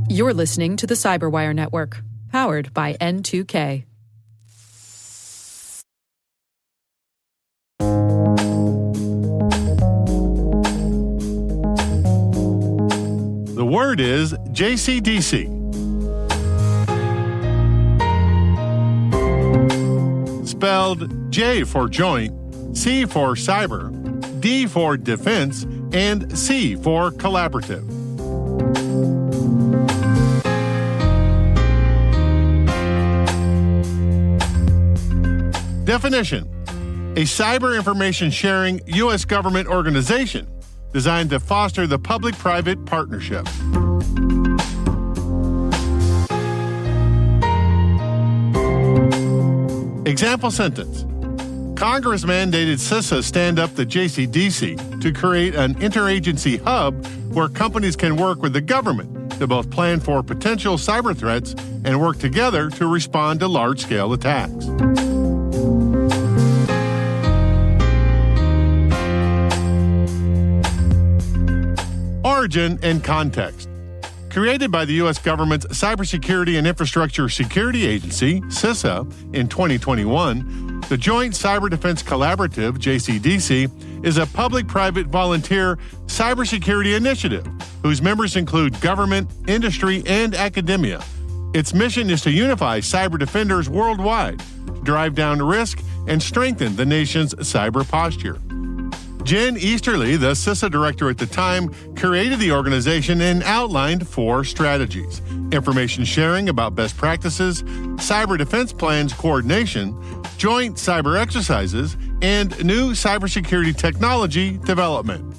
You're listening to the Cyberwire Network, powered by N2K. The word is JCDC. Spelled J for joint, C for cyber, D for defense, and C for collaborative. Definition: a cyber information sharing U.S. government organization designed to foster the public-private partnership. Example sentence: Congress mandated CISA stand up the JCDC to create an interagency hub where companies can work with the government to both plan for potential cyber threats and work together to respond to large-scale attacks. Origin and context. Created by the U.S. government's Cybersecurity and Infrastructure Security Agency, CISA, in 2021, the Joint Cyber Defense Collaborative, JCDC, is a public-private volunteer cybersecurity initiative whose members include government, industry, and academia. Its mission is to unify cyber defenders worldwide, drive down risk, and strengthen the nation's cyber posture. Jen Easterly, the CISA director at the time, created the organization and outlined 4 strategies: information sharing about best practices, cyber defense plans coordination, joint cyber exercises, and new cybersecurity technology development.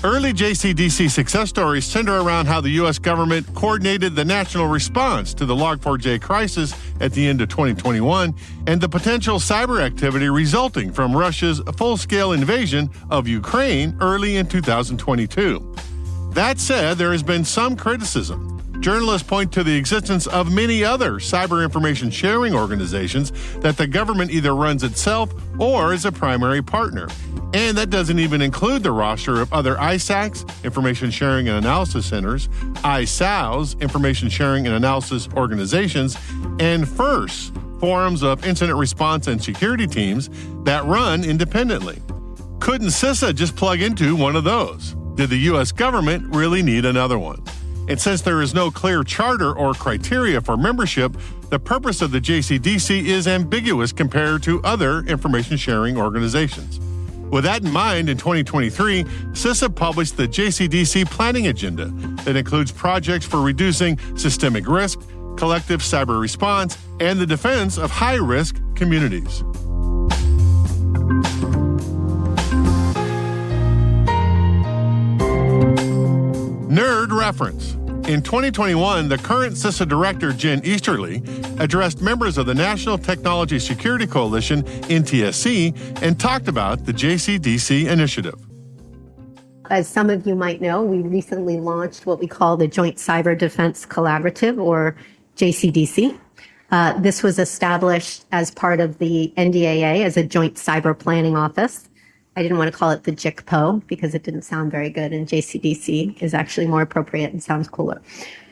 Early JCDC success stories center around how the U.S. government coordinated the national response to the Log4j crisis at the end of 2021 and the potential cyber activity resulting from Russia's full-scale invasion of Ukraine early in 2022. That said, there has been some criticism. Journalists point to the existence of many other cyber information sharing organizations that the government either runs itself or is a primary partner. And that doesn't even include the roster of other ISACs, Information Sharing and Analysis Centers, ISAOs, Information Sharing and Analysis Organizations, and FIRST, Forums of Incident Response and Security Teams that run independently. Couldn't CISA just plug into one of those? Did the U.S. government really need another one? And since there is no clear charter or criteria for membership, the purpose of the JCDC is ambiguous compared to other information sharing organizations. With that in mind, in 2023, CISA published the JCDC Planning Agenda that includes projects for reducing systemic risk, collective cyber response, and the defense of high-risk communities. Nerd reference. In 2021, the current CISA director, Jen Easterly, addressed members of the National Technology Security Coalition, NTSC, and talked about the JCDC initiative. As some of you might know, we recently launched what we call the Joint Cyber Defense Collaborative, or JCDC. This was established as part of the NDAA as a Joint Cyber Planning Office. I didn't want to call it the JICPO because it didn't sound very good, and JCDC is actually more appropriate and sounds cooler.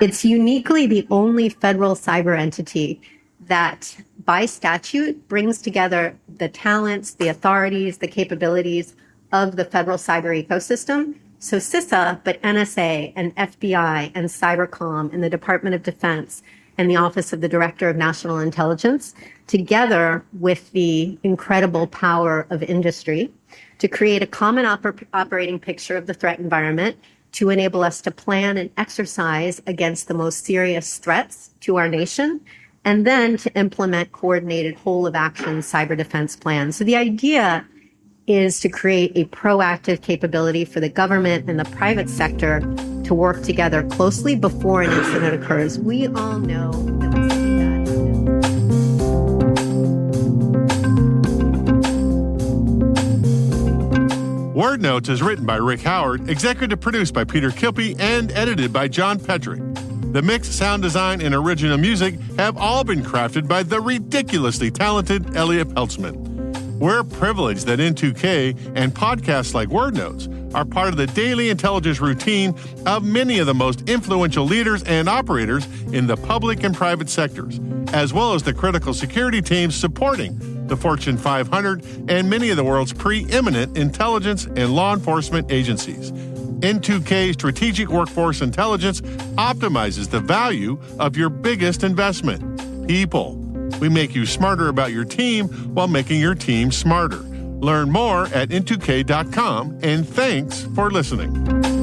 It's uniquely the only federal cyber entity that, by statute, brings together the talents, the authorities, the capabilities of the federal cyber ecosystem. So CISA, but NSA and FBI and Cybercom and the Department of Defense and the Office of the Director of National Intelligence, together with the incredible power of industry, to create a common operating picture of the threat environment to enable us to plan and exercise against the most serious threats to our nation, and then to implement coordinated whole-of-action cyber defense plans. So the idea is to create a proactive capability for the government and the private sector to work together closely before an incident occurs. We all know that when something bad Word Notes is written by Rick Howard, executive produced by Peter Kilpie, and edited by John Petrick. The mix, sound design, and original music have all been crafted by the ridiculously talented Elliot Peltzman. We're privileged that N2K and podcasts like Word Notes are part of the daily intelligence routine of many of the most influential leaders and operators in the public and private sectors, as well as the critical security teams supporting the Fortune 500 and many of the world's preeminent intelligence and law enforcement agencies. N2K Strategic Workforce Intelligence optimizes the value of your biggest investment, people. We make you smarter about your team while making your team smarter. Learn more at n2k.com, and thanks for listening.